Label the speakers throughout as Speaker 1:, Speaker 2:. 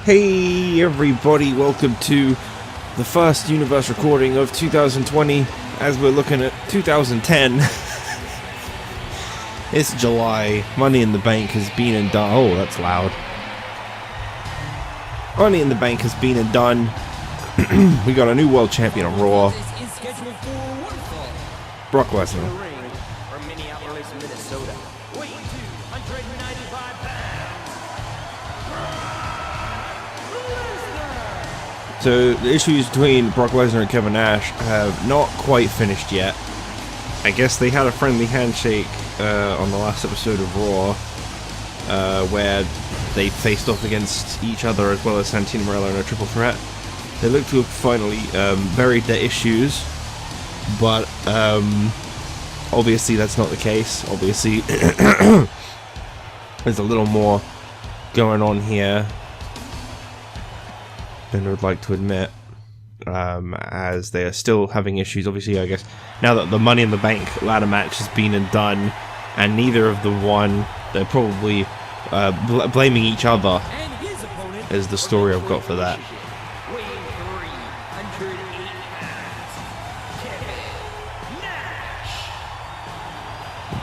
Speaker 1: Hey everybody, welcome to the first universe recording of 2020 as we're looking at 2010. It's July, Money in the Bank has been and done. Oh, that's loud. Money in the Bank has been and done. We got a new world champion on Raw. Brock Lesnar. So the issues between Brock Lesnar and Kevin Nash have not quite finished yet. I guess they had a friendly handshake on the last episode of Raw, where they faced off against each other as well as Santino Marella in a triple threat. They look to have finally buried their issues, but obviously that's not the case. Obviously there's a little more going on here than I would like to admit, as they are still having issues. Obviously, I guess now that the Money in the Bank ladder match has been and done, and neither of them won, they're probably blaming each other, is the story I've got for that.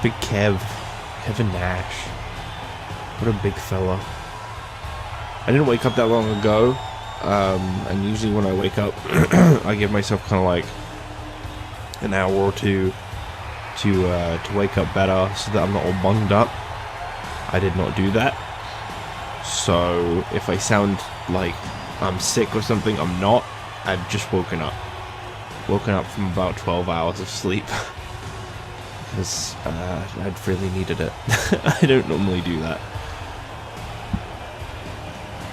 Speaker 1: Big Kevin Nash. What a big fella. I didn't wake up that long ago. And usually when I wake up, I give myself kind of like an hour or two to wake up better, so that I'm not all bunged up. I did not do that, so if I sound like I'm sick or something, I'm not. I've just woken up from about 12 hours of sleep because I'd really needed it. I don't normally do that.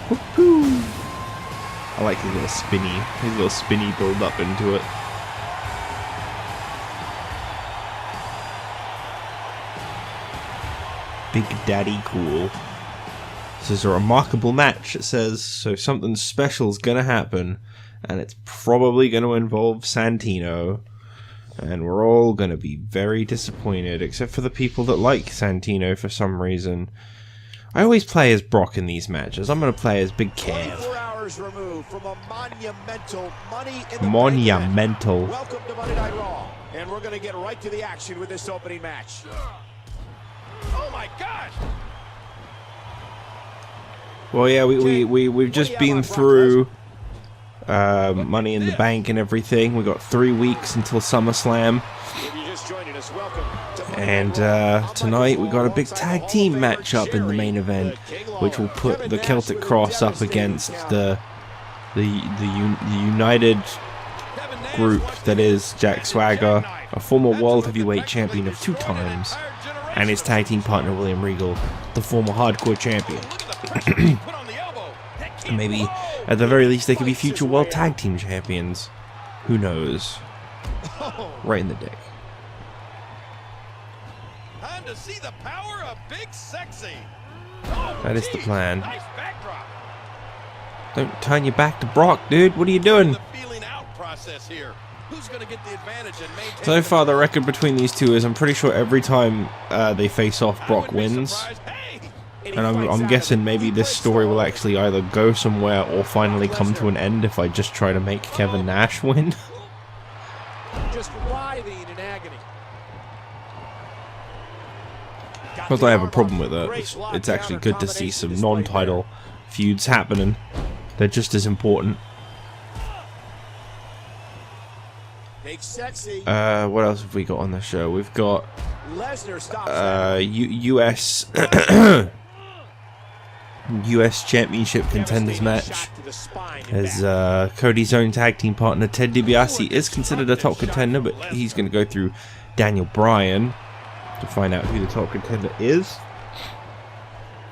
Speaker 1: Woohoo! I like his little spinny build up into it. Big Daddy Cool. This is a remarkable match, it says, so something special's gonna happen, and it's probably gonna involve Santino, and we're all gonna be very disappointed, except for the people that like Santino for some reason. I always play as Brock in these matches. I'm gonna play as Big Kev.
Speaker 2: Removed from a monumental Money in the
Speaker 1: Monumental.
Speaker 2: Bank. Welcome to Monday Night Raw, and we're going to get right to the action with this opening match. Oh my gosh!
Speaker 1: Well, yeah, we've just been through Money in the Bank and everything. We got 3 weeks until SummerSlam. And tonight we got a big tag team matchup in the main event, which will put the Celtic Cross up against the united group that is Jack Swagger, a former World Heavyweight Champion of 2 times, and his tag team partner William Regal, the former Hardcore Champion. And maybe, at the very least, they could be future World Tag Team Champions. Who knows? Right in the dick.
Speaker 2: To see the power of Big Sexy.
Speaker 1: That is the plan. Nice backdrop. Don't turn your back to Brock, dude. What are you doing? So far, the record between these two is, I'm pretty sure every time they face off, Brock wins. And I'm guessing maybe this story will actually either go somewhere or finally come to an end if I just try to make Kevin Nash win.
Speaker 2: Just writhing in agony.
Speaker 1: Not that I have a problem with it. It's actually good to see some non-title feuds happening. They're just as important. What else have we got on the show? We've got US US Championship Contenders match, as Cody's own tag team partner Ted DiBiase is considered a top contender, but he's going to go through Daniel Bryan to find out who the top contender is.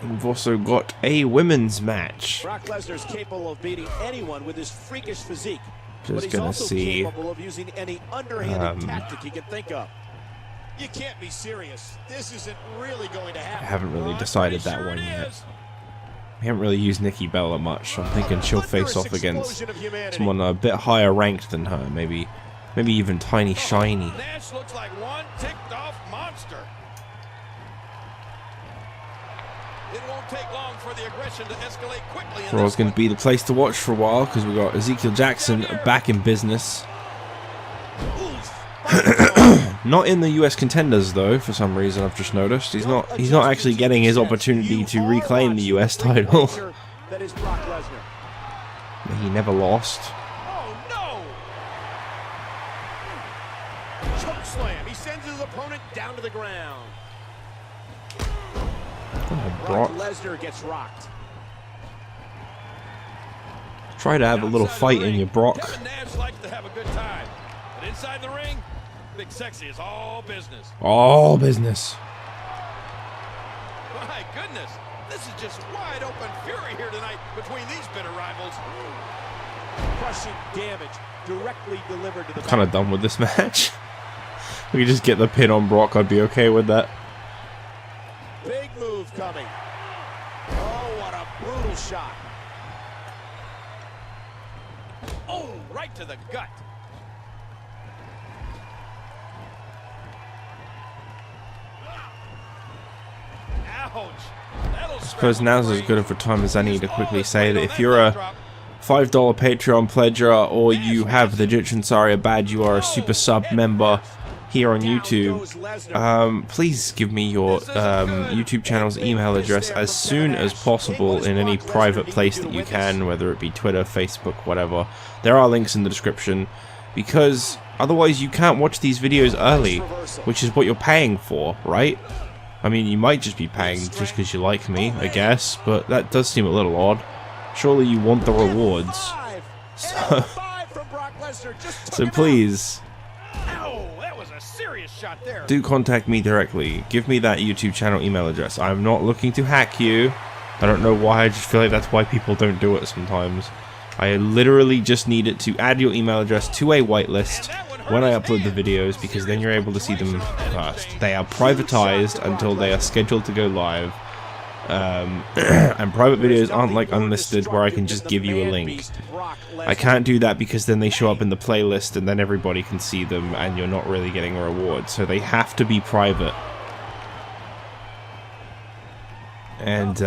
Speaker 1: And we've also got a women's match.
Speaker 2: Brock Lesnar is capable of beating anyone with his freakish physique.
Speaker 1: Just gonna see.
Speaker 2: Capable of using any underhanded tactic he can think of. You can't be serious. This isn't really going to happen.
Speaker 1: I haven't really decided that one yet. I haven't really used Nikki Bella much. I'm thinking she'll face off against someone a bit higher ranked than her. Maybe even Tiny Shiny.
Speaker 2: Nash looks like one ticked off monster. It won't take long for the aggression to escalate quickly.
Speaker 1: Raw's going to be the place to watch for a while because we got Ezekiel Jackson back in business. Not in the US Contenders though, for some reason I've just noticed. He's not actually getting his opportunity to reclaim the US title.
Speaker 2: That is Brock Lesnar.
Speaker 1: He never lost.
Speaker 2: Oh no! Choke slam. He sends his opponent down to the ground. Brock Lesnar gets rocked.
Speaker 1: Try to have a little fight in you, Brock.
Speaker 2: Nash likes to have a good time, but inside the ring, Big Sexy is all business.
Speaker 1: All business.
Speaker 2: My goodness, this is just wide open fury here tonight between these bitter rivals. Crushing damage directly delivered to the.
Speaker 1: Kind of done with this match. We could just get the pin on Brock. I'd be okay with that.
Speaker 2: Big move coming. Oh, what a brutal shot. Oh, right to the gut. Ouch.
Speaker 1: I suppose now's as good of a time as any to quickly say that if you're a $5 Patreon pledger or you have the Egyptian Saria badge, you are a super sub member here on YouTube, please give me your YouTube channel's email address as soon as possible in any private place that you can, whether it be Twitter, Facebook, whatever. There are links in the description, because otherwise you can't watch these videos early, which is what you're paying for, right? I mean, you might just be paying just because you like me, I guess, but that does seem a little odd. Surely you want the rewards. So please, do contact me directly. Give me that YouTube channel email address. I'm not looking to hack you. I don't know why, I just feel like that's why people don't do it sometimes. I literally just need it to add your email address to a whitelist when I upload the videos, because then you're able to see them first. They are privatized until they are scheduled to go live. And private videos aren't like unlisted where I can just give you a link. I can't do that because then they show up in the playlist and then everybody can see them and you're not really getting a reward. So they have to be private. And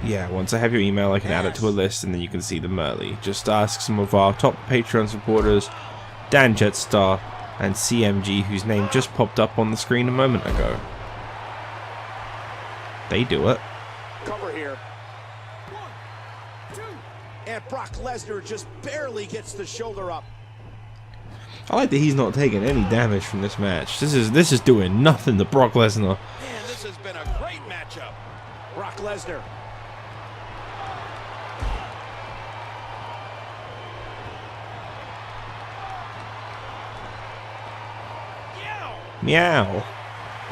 Speaker 1: yeah, once I have your email I can add it to a list and then you can see them early. Just ask some of our top Patreon supporters, Dan Jetstar and CMG, whose name just popped up on the screen a moment ago. They do it.
Speaker 2: Cover here. 1, 2, and Brock Lesnar just barely gets the shoulder up.
Speaker 1: I like that he's not taking any damage from this match. This is doing nothing to Brock Lesnar.
Speaker 2: Man, this has been a great matchup. Brock Lesnar.
Speaker 1: Meow.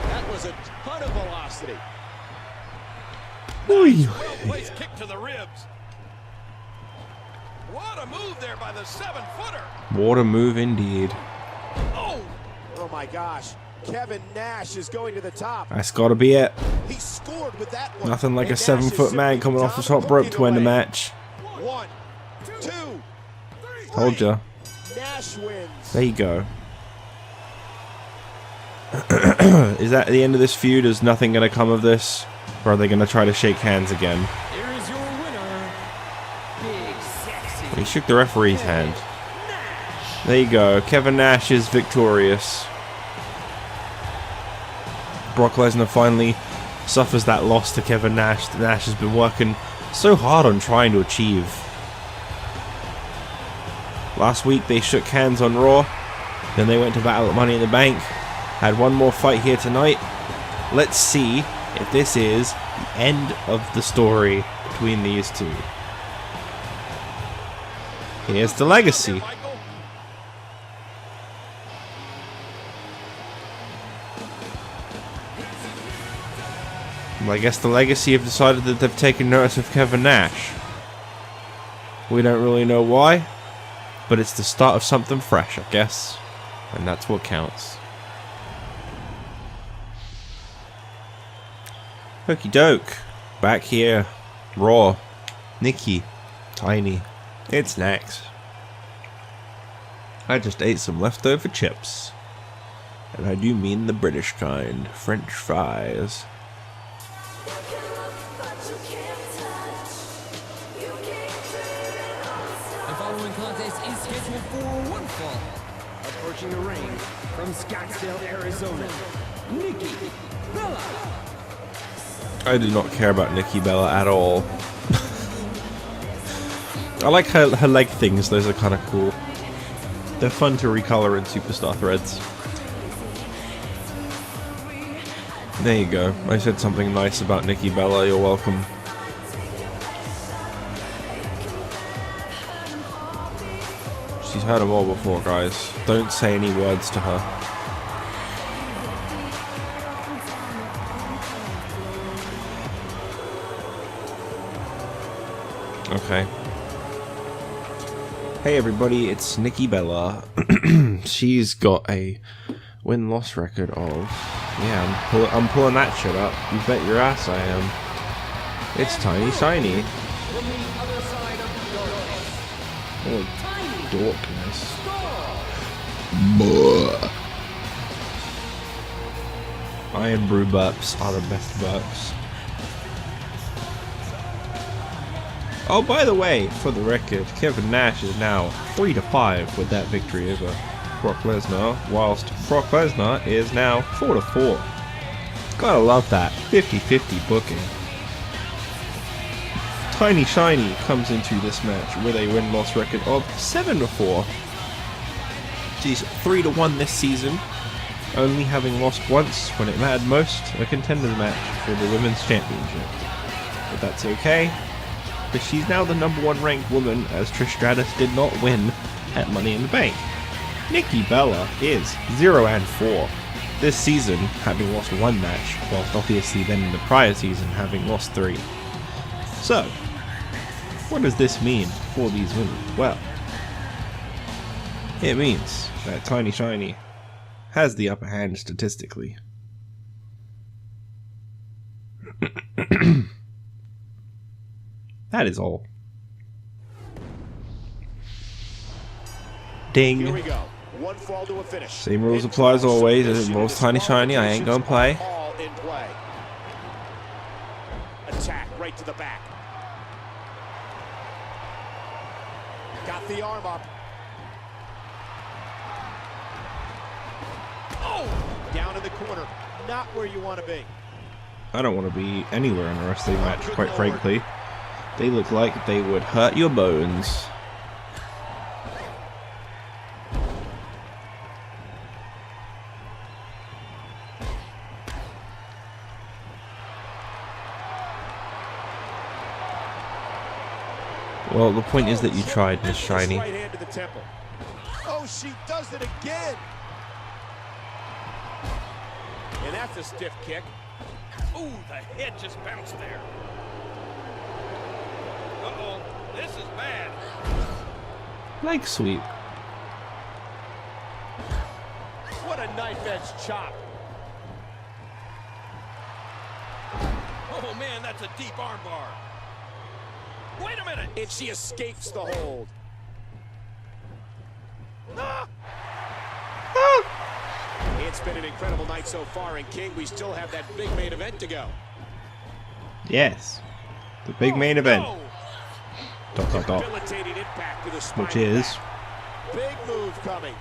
Speaker 2: That was a ton of velocity.
Speaker 1: Nice,
Speaker 2: well-placed kick to the ribs. What a move there by the 7-footer.
Speaker 1: What a move indeed.
Speaker 2: Oh my gosh. Kevin Nash is going to the top.
Speaker 1: That's got to be it.
Speaker 2: He scored with that one.
Speaker 1: Nothing like a 7-foot man coming off the top rope to end the match.
Speaker 2: 1, 2, 3.
Speaker 1: Told ya.
Speaker 2: Nash wins.
Speaker 1: There you go. Is that the end of this feud? Is nothing going to come of this? Or are they going to try to shake hands again?
Speaker 3: Here is your winner, Big Sexy.
Speaker 1: He shook the referee's hand. There you go. Kevin Nash is victorious. Brock Lesnar finally suffers that loss to Kevin Nash that Nash has been working so hard on trying to achieve. Last week they shook hands on Raw. Then they went to battle at Money in the Bank. Had one more fight here tonight. Let's see if this is the end of the story between these two. Here's the legacy. Well, I guess the legacy have decided that they've taken notice of Kevin Nash. We don't really know why, but it's the start of something fresh, I guess. And that's what counts. Okie doke. Back here. Raw. Nikki. Tiny. It's next. I just ate some leftover chips. And I do mean the British kind. French fries.
Speaker 3: The following contest is scheduled for one fall. Approaching the ring from Scottsdale, Arizona, Nikki Bella.
Speaker 1: I do not care about Nikki Bella at all. I like her leg things, those are kind of cool. They're fun to recolor in Superstar threads. There you go. I said something nice about Nikki Bella, you're welcome. She's heard them all before, guys. Don't say any words to her. Okay. Hey everybody, it's Nikki Bella. She's got a win-loss record of... Yeah, I'm pulling that shit up. You bet your ass I am. It's Tiny Shiny. Oh, dorkness. Buh. Iron Brew burps are the best burps. Oh, by the way, for the record, Kevin Nash is now 3-5 with that victory over Brock Lesnar, whilst Brock Lesnar is now 4-4. Gotta love that 50-50 booking. Tiny Shiny comes into this match with a win-loss record of 7-4. She's 3-1 this season, only having lost once when it mattered most, a Contenders match for the Women's Championship. But that's okay, because she's now the #1 ranked woman, as Trish Stratus did not win at Money in the Bank. Nikki Bella is 0-4 this season, having lost one match, whilst obviously then in the prior season having lost 3. So, what does this mean for these women? Well, it means that Tiny Shiny has the upper hand statistically. That is all. Ding.
Speaker 2: Here we go. One fall to a finish.
Speaker 1: Same rules apply as always. As it involves Tiny Shiny, I ain't gonna play.
Speaker 2: All in play. Attack right to the back. Got the arm up. Oh! Down in the corner. Not where you want to be.
Speaker 1: I don't want to be anywhere in a wrestling match, quite frankly. They look like they would hurt your bones. Well, the point is that you tried, Miss Shiny.
Speaker 2: Right hand to the temple. Oh, she does it again. And that's a stiff kick. Ooh, the head just bounced there. Uh-oh, this is bad.
Speaker 1: Leg sweep.
Speaker 2: What a knife edge chop. Oh man, that's a deep arm bar. Wait a minute. And she escapes the hold. Ah! It's been an incredible night so far, and King, we still have that big main event to go.
Speaker 1: Yes. The big main event.
Speaker 2: No.
Speaker 1: Dot, dot, dot.
Speaker 2: Debilitating impact to the spine.
Speaker 1: Which is...
Speaker 2: Big move coming.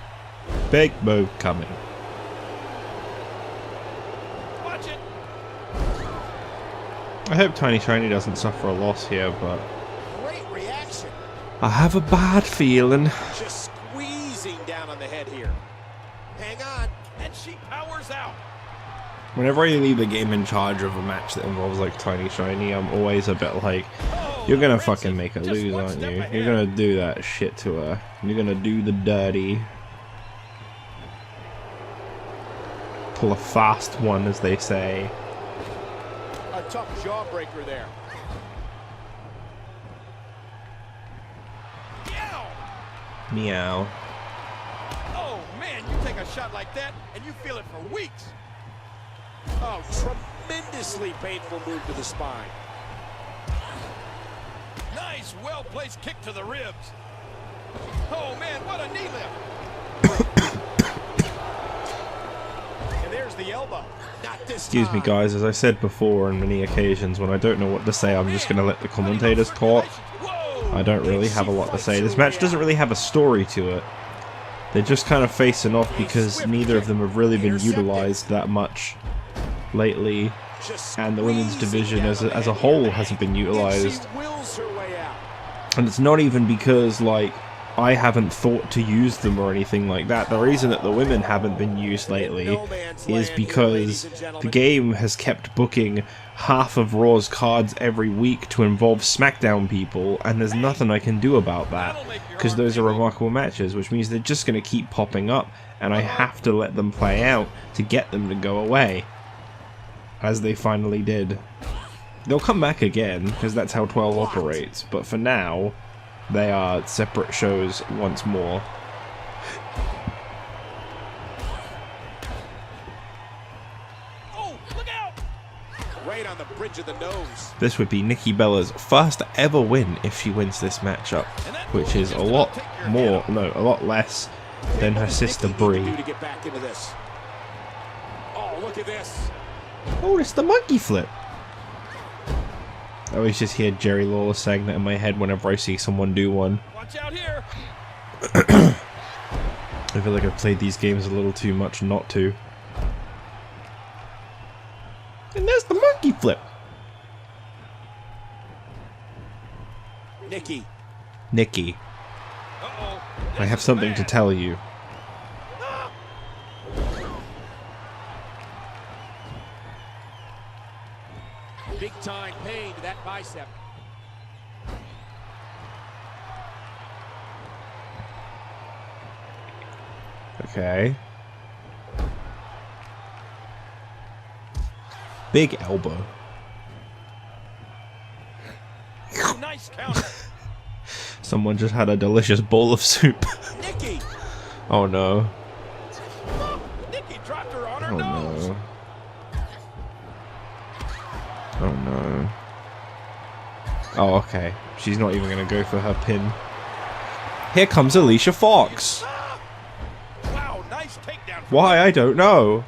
Speaker 1: Big move coming.
Speaker 2: Watch it.
Speaker 1: I hope Tiny Shiny doesn't suffer a loss here, but...
Speaker 2: Great reaction.
Speaker 1: I have a bad feeling.
Speaker 2: Just squeezing down on the head here. Hang on. And she powers out.
Speaker 1: Whenever I leave the game in charge of a match that involves like Tiny Shiny, I'm always a bit like, you're gonna fucking make her lose, aren't you? You're gonna do that shit to her. You're gonna do the dirty. Pull a fast one, as they say.
Speaker 2: A tough jawbreaker there. Meow.
Speaker 1: Meow.
Speaker 2: Oh man, you take a shot like that and you feel it for weeks. Oh, tremendously painful move to the spine. Nice, well-placed kick to the ribs. Oh man, what a knee lift. elbow. Not this
Speaker 1: Excuse me, guys. As I said before on many occasions, when I don't know what to say, I'm just going to let the commentators talk. I don't really have a lot to say. This match doesn't really have a story to it. They're just kind of facing off because neither of them have really been utilized that much lately. And the women's division as a whole hasn't been utilized. And it's not even because, like, I haven't thought to use them or anything like that. The reason that the women haven't been used lately is because the game has kept booking half of Raw's cards every week to involve SmackDown people, and there's nothing I can do about that, because those are remarkable matches, which means they're just going to keep popping up, and I have to let them play out to get them to go away, as they finally did. They'll come back again, because that's how 12 operates, but for now, they are separate shows once more.
Speaker 2: Oh, look out! Right on the bridge of the nose.
Speaker 1: This would be Nikki Bella's first ever win if she wins this matchup, which is a lot less than her sister Brie.
Speaker 2: Oh, look at this.
Speaker 1: Oh, it's the monkey flip. I always just hear Jerry Lawler saying that in my head whenever I see someone do one.
Speaker 2: Watch out here.
Speaker 1: I feel like I've played these games a little too much not to. And there's the monkey flip. Nikki.
Speaker 2: Uh-oh.
Speaker 1: I have something to tell you.
Speaker 2: Big time pain to that bicep.
Speaker 1: Okay. Big elbow.
Speaker 2: Nice counter.
Speaker 1: Someone just had a delicious bowl of soup.
Speaker 2: Nikki.
Speaker 1: Oh no.
Speaker 2: Nikki dropped her on her
Speaker 1: Oh
Speaker 2: nose.
Speaker 1: no. Oh no. Oh, okay. She's not even going to go for her pin. Here comes Alicia Fox.
Speaker 2: Wow, nice takedown.
Speaker 1: Why? I don't know.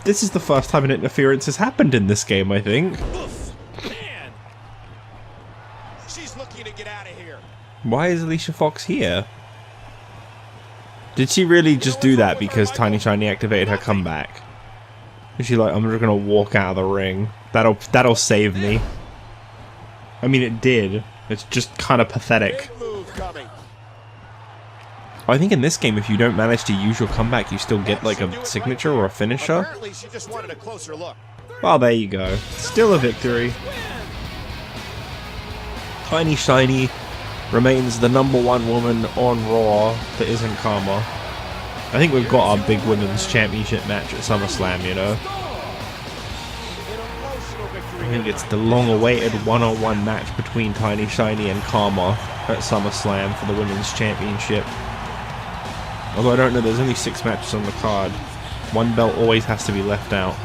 Speaker 1: This is the first time an interference has happened in this game, I think.
Speaker 2: Oof, man. She's looking to get out of here.
Speaker 1: Why is Alicia Fox here? Did she really just do that because Tiny Shiny activated her comeback? Is she like, I'm just gonna walk out of the ring. That'll save me. I mean, it did. It's just kind of pathetic.
Speaker 2: Big move coming.
Speaker 1: I think in this game, if you don't manage to use your comeback, you still get like a signature or a finisher.
Speaker 2: Apparently, she just wanted a closer look.
Speaker 1: Well, there you go. Still a victory. Tiny Shiny remains the #1 woman on Raw that isn't Karma. I think we've got our big women's championship match at SummerSlam, you know. I think it's the long-awaited one-on-one match between Tiny Shiny and Karma at SummerSlam for the women's championship. Although I don't know, there's only 6 matches on the card. One belt always has to be left out.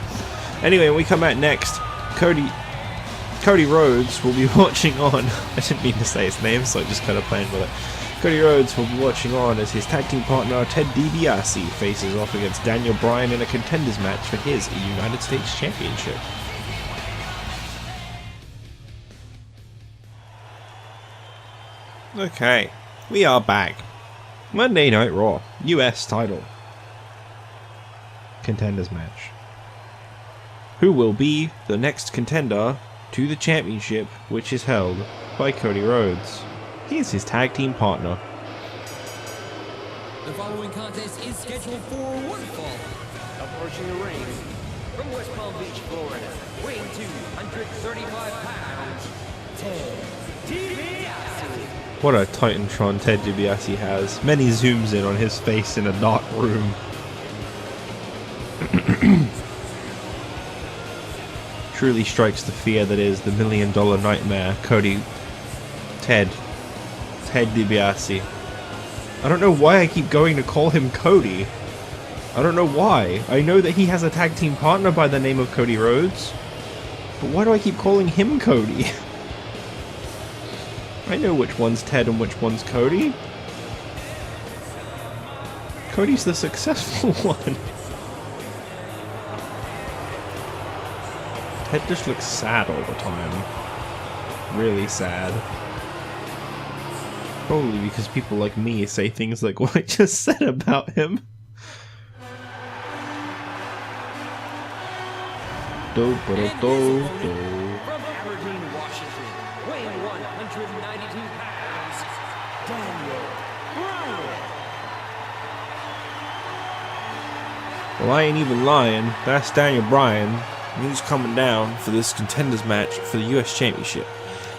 Speaker 1: Anyway, when we come out next, Cody Rhodes will be watching on. I didn't mean to say his name, so I just kind of playing with it. Cody Rhodes will be watching on as his tag team partner Ted DiBiase faces off against Daniel Bryan in a Contenders match for his United States Championship. Okay, we are back. Monday Night Raw, US title. Contenders match. Who will be the next contender to the championship, which is held by Cody Rhodes? Here's his tag team partner.
Speaker 3: The following contest is scheduled for one fall. Approaching the ring from West Palm Beach, Florida, weighing 235 pounds, Ted DiBiase.
Speaker 1: What a Titantron Ted DiBiase has. Many zooms in on his face in a dark room. Truly strikes the fear that is the $1 million nightmare, Ted DiBiase. I don't know why I keep going to call him Cody. I don't know why. I know that he has a tag team partner by the name of Cody Rhodes. But why do I keep calling him Cody? I know which one's Ted and which one's Cody. Cody's the successful one. Ted just looks sad all the time. Really sad. Probably because people like me say things like what I just said about him.
Speaker 3: From Aberdeen, Washington, weighing 192 pounds, Daniel Bryan.
Speaker 1: Well, I ain't even lying. That's Daniel Bryan. And he's coming down for this Contenders match for the US Championship.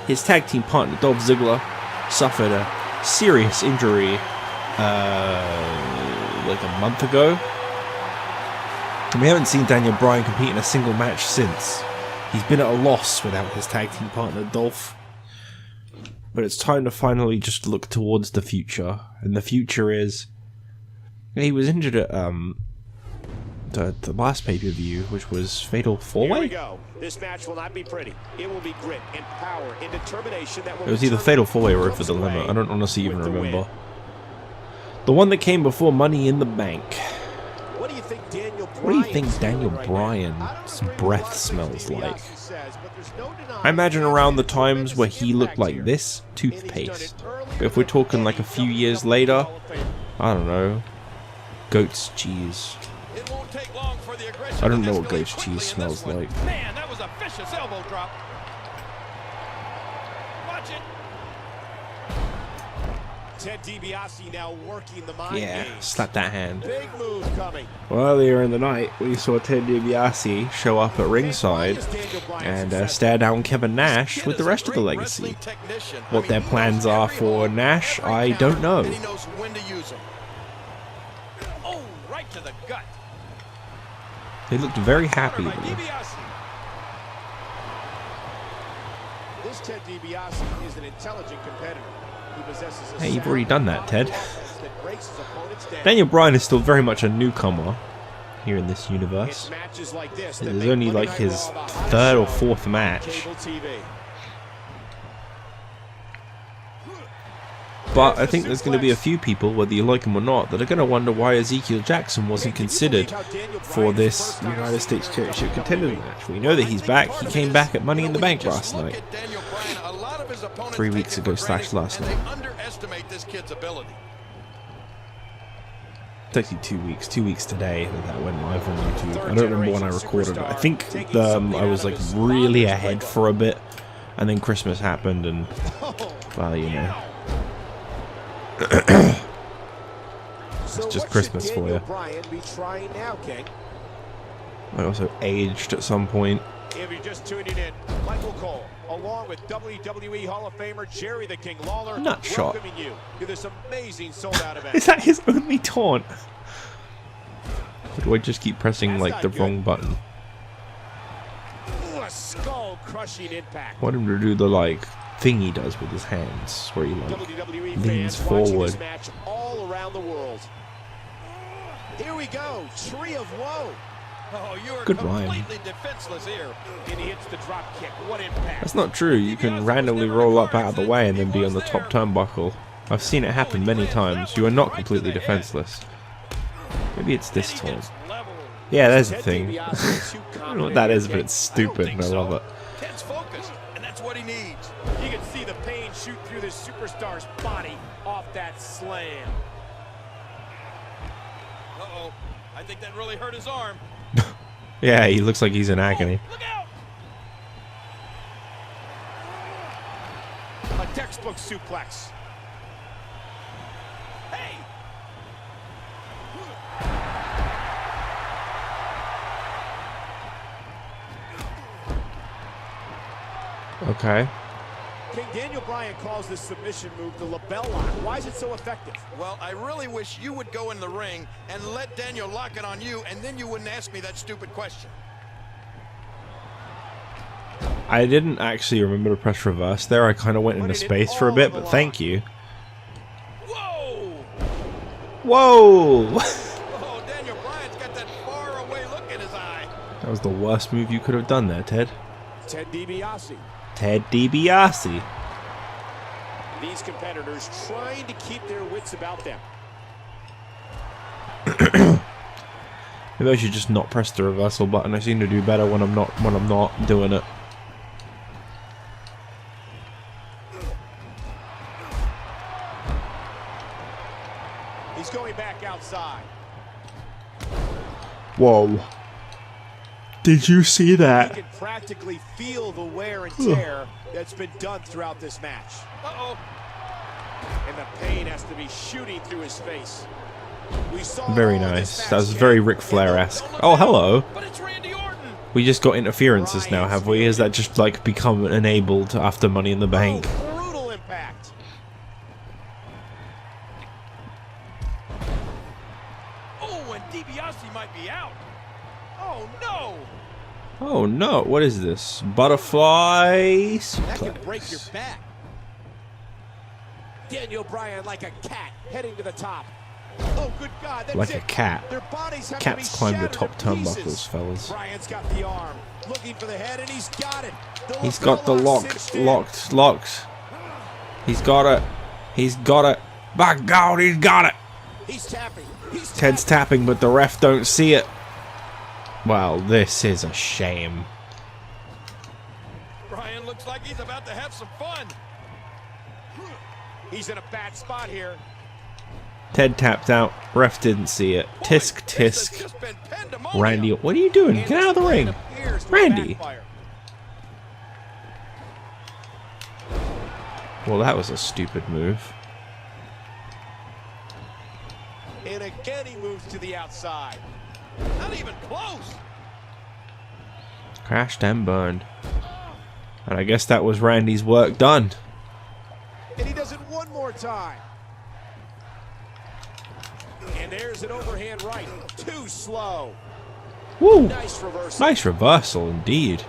Speaker 1: His tag team partner, Dolph Ziggler, suffered a serious injury like a month ago. And we haven't seen Daniel Bryan compete in a single match since. He's been at a loss without his tag team partner, Dolph. But it's time to finally just look towards the future. And the future is... He was injured at the last pay-per-view, which was Fatal 4-Way?
Speaker 2: Here we go. This match will not be pretty. It will be grit and power and determination that will...
Speaker 1: It was either Fatal 4-Way or For the Limit. I don't honestly even remember. The one that came before Money in the Bank.
Speaker 2: What do you think
Speaker 1: Daniel Bryan's breath smells like? I imagine around the times where he looked like this, toothpaste. But if we're talking like a few years later, I don't know, goat's cheese. I don't know what goat's cheese smells like.
Speaker 2: Man, that was a vicious elbow drop. Watch it. Ted DiBiase now working the mind
Speaker 1: Yeah,
Speaker 2: games.
Speaker 1: slap that hand.
Speaker 2: Big move coming.
Speaker 1: Well, earlier in the night, we saw Ted DiBiase show up at ringside and stare down Kevin Nash with the rest of the legacy. What their plans are for Nash, I don't know.
Speaker 2: He knows when to use them. Oh, right to the gut.
Speaker 1: They looked very happy.
Speaker 2: This Ted DiBiase is an intelligent competitor. He possesses a
Speaker 1: Hey, you've already done that, Ted.
Speaker 2: that breaks his opponents down.
Speaker 1: Daniel Bryan is still very much a newcomer here in this universe.
Speaker 2: It's matches like this that
Speaker 1: This is
Speaker 2: make
Speaker 1: only
Speaker 2: Monday
Speaker 1: like
Speaker 2: Night
Speaker 1: his
Speaker 2: Raw the hottest
Speaker 1: third or
Speaker 2: show
Speaker 1: fourth
Speaker 2: on
Speaker 1: match.
Speaker 2: cable TV.
Speaker 1: But I think there's going to be a few people, whether you like him or not, that are going to wonder why Ezekiel Jackson wasn't considered for this United States Championship Contenders match. We know that he's back. He came back at Money in the Bank last night. 3 weeks ago / last night. It's actually 2 weeks. 2 weeks today that went live on YouTube. I don't remember when I recorded it. I think I was like really ahead for a bit, and then Christmas happened, and well, you know. It's just Christmas for you. I also aged at some point.
Speaker 2: If you're just tuning in, Michael Cole, along with WWE Hall of Famer Jerry the King Lawler,
Speaker 1: Nutshot.
Speaker 2: welcoming you to this amazing sold-out event.
Speaker 1: Is that his only taunt? Or do I just keep pressing like the wrong button?
Speaker 2: Ooh, a skull-crushing impact.
Speaker 1: I want him to do the like thing he does with his hands, where he like
Speaker 2: WWE
Speaker 1: leans
Speaker 2: fans watching
Speaker 1: forward.
Speaker 2: this match all around the world. Here we go, Tree of Woe. Oh, you are
Speaker 1: Good rhyme.
Speaker 2: completely defenseless here. And he hits the drop kick. What impact?
Speaker 1: That's not true. You can randomly roll up out of the way and then be on the top turnbuckle. I've seen it happen many times. You are not completely defenseless. Maybe it's this taunt. Yeah, there's the thing. I don't know what that is, but it's stupid and I love it.
Speaker 2: Ted's focused, and that's what he needs. You can see the pain shoot through this superstar's body off that slam. Uh-oh. I think that really hurt his arm.
Speaker 1: Yeah, he looks like he's in agony.
Speaker 2: Look out! A textbook suplex. Hey!
Speaker 1: Okay.
Speaker 2: King Daniel Bryan calls this submission move the lapel lock. Why is it so effective?
Speaker 4: Well, I really wish you would go in the ring and let Daniel lock it on you, and then you wouldn't ask me that stupid question.
Speaker 1: I didn't actually remember to press reverse there. I kind of went into space for a bit, but thank you.
Speaker 2: Whoa!
Speaker 1: Whoa!
Speaker 4: Oh, Daniel Bryan's got that far away look in his eye.
Speaker 1: That was the worst move you could have done there, Ted.
Speaker 2: Ted DiBiase.
Speaker 1: Ted DiBiase.
Speaker 2: These competitors trying to keep their wits about them.
Speaker 1: Maybe I should just not press the reversal button. I seem to do better when I'm not doing it.
Speaker 2: He's going back outside.
Speaker 1: Whoa. Did you see that?
Speaker 2: You can practically feel the wear and tear that's been done throughout this match. Uh-oh. And the pain has to be shooting through his face. We saw
Speaker 1: Very nice. That was very Ric Flair-esque. Oh, hello.
Speaker 2: But it's Randy Orton.
Speaker 1: We just got interferences now, have we? Has that just, like, become enabled after Money in the Bank?
Speaker 2: Oh, brutal impact. Oh, and DiBiase might be out. Oh, no.
Speaker 1: Oh, no. What is this? Butterfly
Speaker 2: That can break
Speaker 1: suplex.
Speaker 2: your back. Daniel Bryan like a cat heading to the top. Oh, good God, that's
Speaker 1: Like
Speaker 2: it.
Speaker 1: a cat.
Speaker 2: Their bodies have
Speaker 1: Cats
Speaker 2: to be
Speaker 1: climb the
Speaker 2: shattered
Speaker 1: top
Speaker 2: to pieces.
Speaker 1: turnbuckles, fellas.
Speaker 2: Bryan's got the arm, looking for the head, and he's got it.
Speaker 1: He's got the locked. He's got it. He's got it. By God, he's got it.
Speaker 2: He's tapping. He's
Speaker 1: Ted's tapping, but the ref don't see it. Well, this is a shame.
Speaker 2: Bryan looks like he's about to have some fun. He's in a bad spot here.
Speaker 1: Ted tapped out. Ref didn't see it. Tisk,
Speaker 2: This has
Speaker 1: tisk.
Speaker 2: just been pandemonium.
Speaker 1: Randy, what are you doing?
Speaker 2: And
Speaker 1: Get out of the
Speaker 2: this
Speaker 1: ring.
Speaker 2: plan appears to
Speaker 1: Randy.
Speaker 2: backfire.
Speaker 1: Well, that was a stupid move.
Speaker 2: And again he moves to the outside. Not even close.
Speaker 1: Crashed and burned. And I guess that was Randy's work done.
Speaker 2: And he does it one more time. And there's an overhand right. Too slow.
Speaker 1: Woo!
Speaker 2: Nice reversal.
Speaker 1: Nice reversal indeed.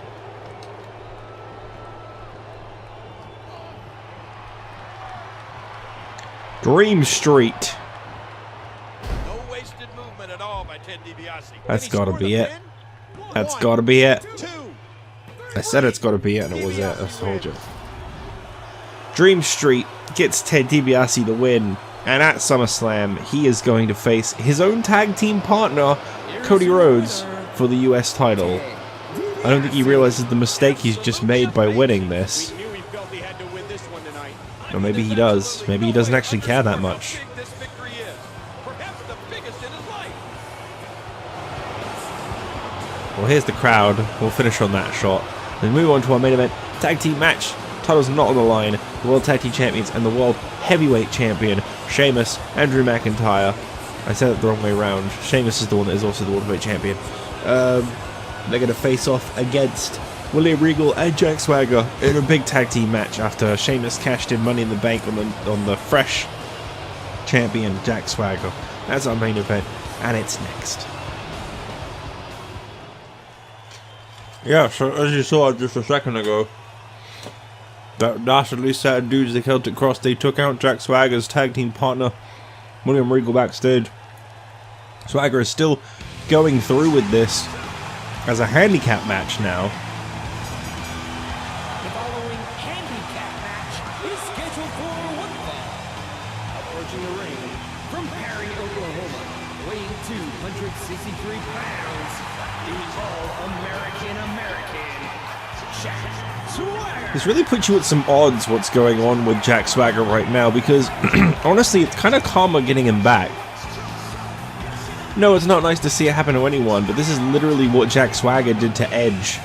Speaker 1: Dream Street.
Speaker 2: No wasted movement at all by Ted DiBiase.
Speaker 1: That's
Speaker 2: And he
Speaker 1: gotta
Speaker 2: scored
Speaker 1: be
Speaker 2: a
Speaker 1: it.
Speaker 2: win?
Speaker 1: That's
Speaker 2: One,
Speaker 1: gotta be it.
Speaker 2: two.
Speaker 1: I said it's gotta be it, and it was it. I told you. Dream Street gets Ted DiBiase the win, and at SummerSlam, he is going to face his own tag team partner, Cody Rhodes, for the US title. I don't think he realizes the mistake he's just made by winning this.
Speaker 2: We knew he felt he had to win this one tonight.
Speaker 1: Or maybe he does. Maybe he doesn't actually care that much.
Speaker 2: How big this victory is. Perhaps the biggest in his life.
Speaker 1: Well, here's the crowd. We'll finish on that shot. Then move on to our main event. Tag team match. Titles not on the line. The World Tag Team Champions and the World Heavyweight Champion, Sheamus and Drew McIntyre. I said it the wrong way around. Sheamus is the one that is also the World Heavyweight Champion. They're going to face off against William Regal and Jack Swagger in a big tag team match after Sheamus cashed in Money in the Bank on the fresh champion Jack Swagger. That's our main event, and it's next. Yeah, so as you saw just a second ago, that dastardly sad dudes, the Celtic Cross, they took out Jack Swagger's tag team partner, William Regal, backstage. Swagger is still going through with this as a handicap match now.
Speaker 3: The following handicap match is scheduled for one fall. Approaching the ring from Perry, Oklahoma, weighing 263 pounds, the All-American Jack Swagger.
Speaker 1: This really puts you at some odds what's going on with Jack Swagger right now, because honestly, it's kind of karma getting him back. No, it's not nice to see it happen to anyone, but this is literally what Jack Swagger did to Edge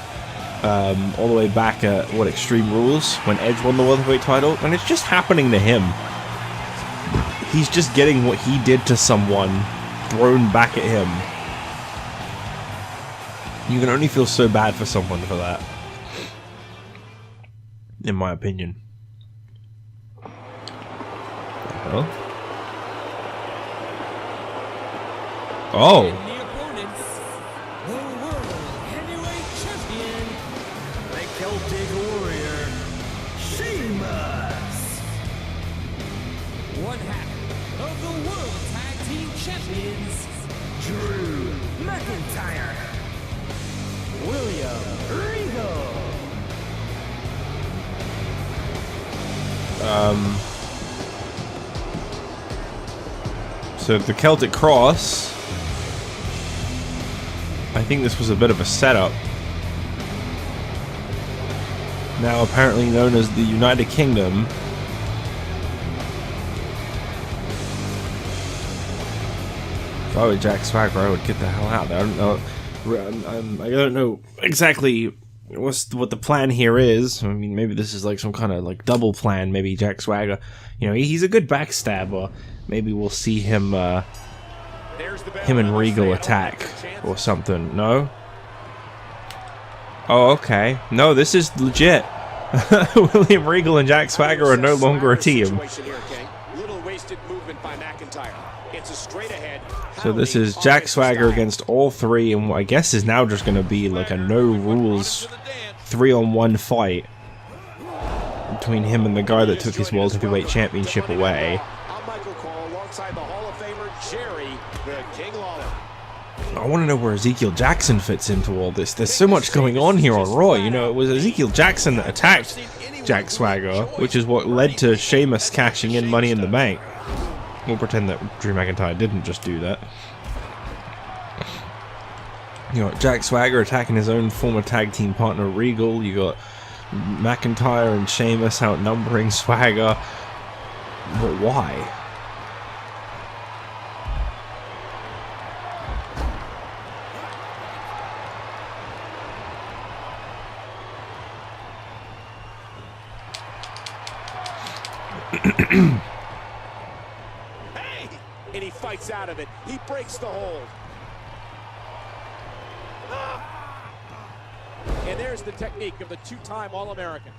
Speaker 1: all the way back at, what, Extreme Rules, when Edge won the World Heavyweight title, and it's just happening to him. He's just getting what he did to someone thrown back at him. You can only feel so bad for someone for that, in my opinion. Well. Oh.
Speaker 3: And the opponents, the World Heavyweight Champion, the Celtic Warrior, Sheamus. One half of the World Tag Team Champions, Drew McIntyre, William Regal.
Speaker 1: So the Celtic Cross I think this was a bit of a setup. Now apparently known as the United Kingdom. If I were Jack Swagger, I would get the hell out there. I don't know exactly what the plan here is. I mean, maybe this is like some kind of like double plan. Maybe Jack Swagger, you know, he's a good backstabber. Maybe we'll see him and Regal attack or something. No? Oh, okay. No, this is legit. William Regal and Jack Swagger are no longer a team. So this is Jack Swagger against all three, and what I guess is now just going to be like a no rules 3-on-1 fight between him and the guy that took his World Heavyweight Championship away. I want to know where Ezekiel Jackson fits into all this. There's so much going on here on Raw. You know, it was Ezekiel Jackson that attacked Jack Swagger, which is what led to Sheamus cashing in Money in the Bank. We'll pretend that Drew McIntyre didn't just do that. You got Jack Swagger attacking his own former tag team partner Regal. You got McIntyre and Sheamus outnumbering Swagger. But why?
Speaker 2: Hey! And he fights out of it. He breaks the hold. And there's the technique of the two-time All-American.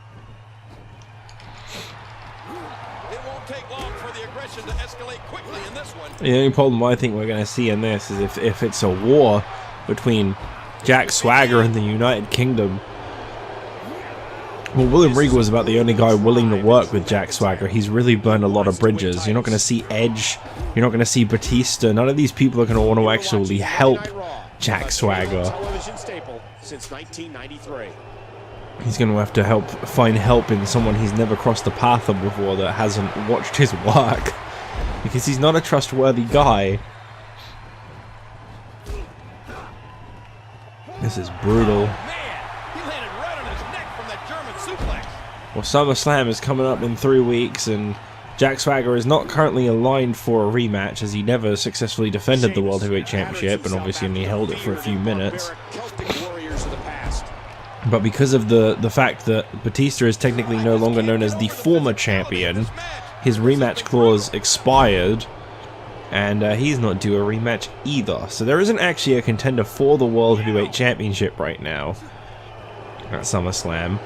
Speaker 4: It won't take long for the aggression to escalate quickly in this one.
Speaker 1: The only problem I think we're going to see in this is if it's a war between Jack Swagger and the United Kingdom. Well, William Regal was about the only guy willing to work with Jack Swagger. He's really burned a lot of bridges. You're not going to see Edge. You're not going to see Batista. None of these people are going to want to actually help Jack Swagger.
Speaker 2: Since 1993.
Speaker 1: He's going to have to find help in someone he's never crossed the path of before that hasn't watched his work. Because he's not a trustworthy guy. This is brutal. Well, SummerSlam is coming up in 3 weeks, and Jack Swagger is not currently aligned for a rematch, as he never successfully defended the World Heavyweight Championship, and obviously only held it for a few minutes. But because of the fact that Batista is technically no longer known as the former champion, his rematch clause expired, and he's not due a rematch either. So there isn't actually a contender for the World Heavyweight Championship right now at SummerSlam.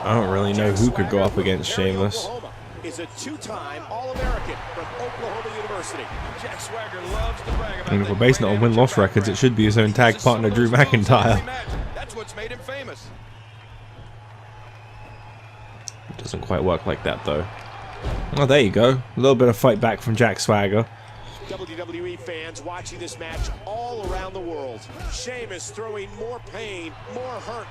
Speaker 1: I don't really know who could go up against Sheamus.
Speaker 2: Is a two-time All-American from Oklahoma University. Jack Swagger loves to brag about.
Speaker 1: And if we're basing it on win-loss records, it should be his own tag partner, Drew McIntyre.
Speaker 4: That's what's made him famous.
Speaker 1: It doesn't quite work like that, though. Oh, there you go. A little bit of fight back from Jack Swagger.
Speaker 2: WWE fans watching this match all around the world. Sheamus throwing more pain, more hurt.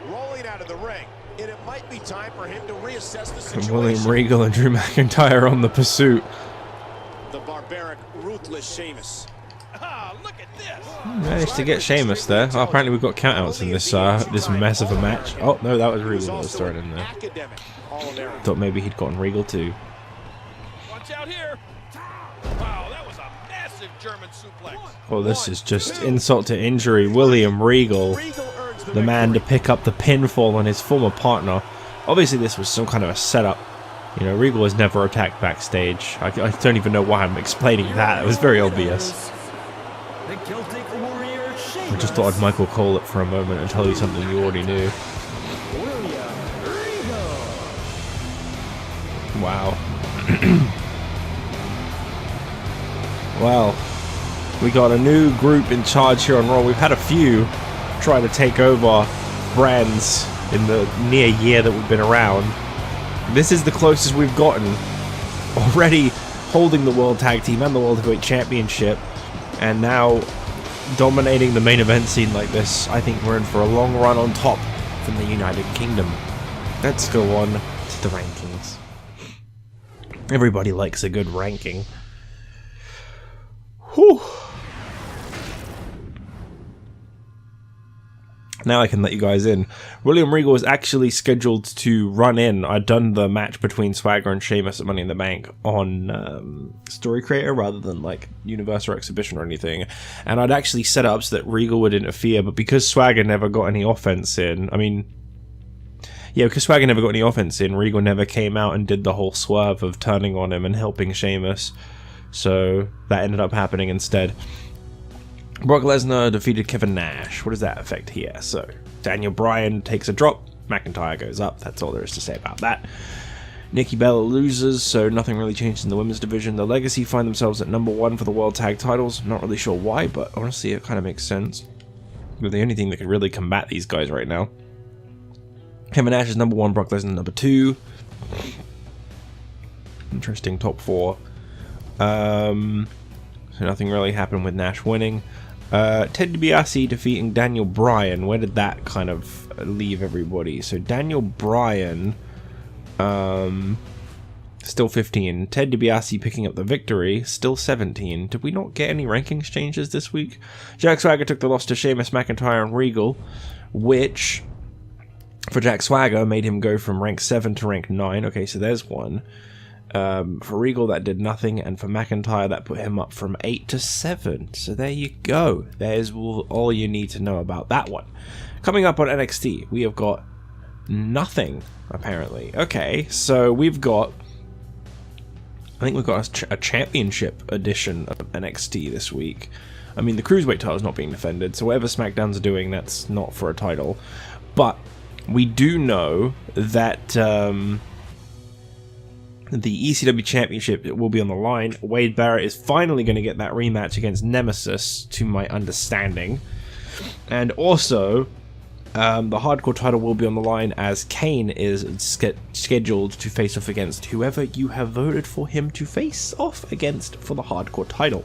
Speaker 2: Rolling out of the ring, and it might be time for him to reassess the situation.
Speaker 1: William Regal and Drew McIntyre on the pursuit.
Speaker 2: The barbaric, ruthless Sheamus.
Speaker 4: Look at this.
Speaker 1: Managed to get Sheamus there. Oh, apparently we've got countouts in this this mess of a match. Oh no, that was Regal that was thrown in there. Thought maybe he'd gotten Regal too.
Speaker 4: Watch out here. Wow, that was a massive German suplex.
Speaker 1: Oh, this is just insult to injury. William Regal, the man to pick up the pinfall on his former partner. Obviously this was some kind of a setup. You know, Regal was never attacked backstage. I don't even know why I'm explaining that. It was very obvious. I just thought I'd Michael Cole it for a moment and tell you something you already knew. Wow. Well, we got a new group in charge here on Raw. We've had a few try to take over brands in the near year that we've been around. This is the closest we've gotten. Already holding the World Tag Team and the World Heavyweight Championship, and now dominating the main event scene like this. I think we're in for a long run on top from the United Kingdom. let's go on to the rankings. Everybody likes a good ranking. Whew. Now I can let you guys in. William Regal was actually scheduled to run in. I'd done the match between Swagger and Sheamus at Money in the Bank on Story Creator rather than like Universe or Exhibition or anything. And I'd actually set it up so that Regal would interfere, but because Swagger never got any offense in, because Swagger never got any offense in, Regal never came out and did the whole swerve of turning on him and helping Sheamus. So that ended up happening instead. Brock Lesnar defeated Kevin Nash. What does that affect here? So, Bryan takes a drop, McIntyre goes up. That's all there is to say about that. Nikki Bella loses, so nothing really changed in the women's division. The Legacy find themselves at #1 for the World Tag Titles. Not really sure why, but honestly it kind of makes sense. They're the only thing that could really combat these guys right now. Kevin Nash is #1, Brock Lesnar #2. Interesting top 4. So nothing really happened with Nash winning. Ted DiBiase defeating Daniel Bryan. Where did that kind of leave everybody? So Daniel Bryan, still 15. Ted DiBiase picking up the victory, still 17. Did we not get any rankings changes this week? Jack Swagger took the loss to Sheamus, McIntyre, and Regal, which for Jack Swagger made him go from rank 7 to rank 9. Okay, so there's one. For Regal that did nothing, and for McIntyre that put him up from 8 to 7. So there you go. There's all you need to know about that one. Coming up on NXT, we have got nothing, apparently. Okay, so we've got, I think we've got a championship edition of NXT this week. I mean, the Cruiserweight title is not being defended, so whatever SmackDown's are doing, that's not for a title. But we do know that the ECW Championship will be on the line. Wade Barrett is finally going to get that rematch against Nemesis, to my understanding. And also, the Hardcore title will be on the line as Kane is scheduled to face off against whoever you have voted for him to face off against for the Hardcore title.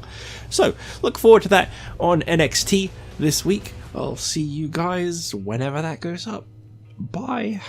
Speaker 1: So, look forward to that on NXT this week. I'll see you guys whenever that goes up. Bye.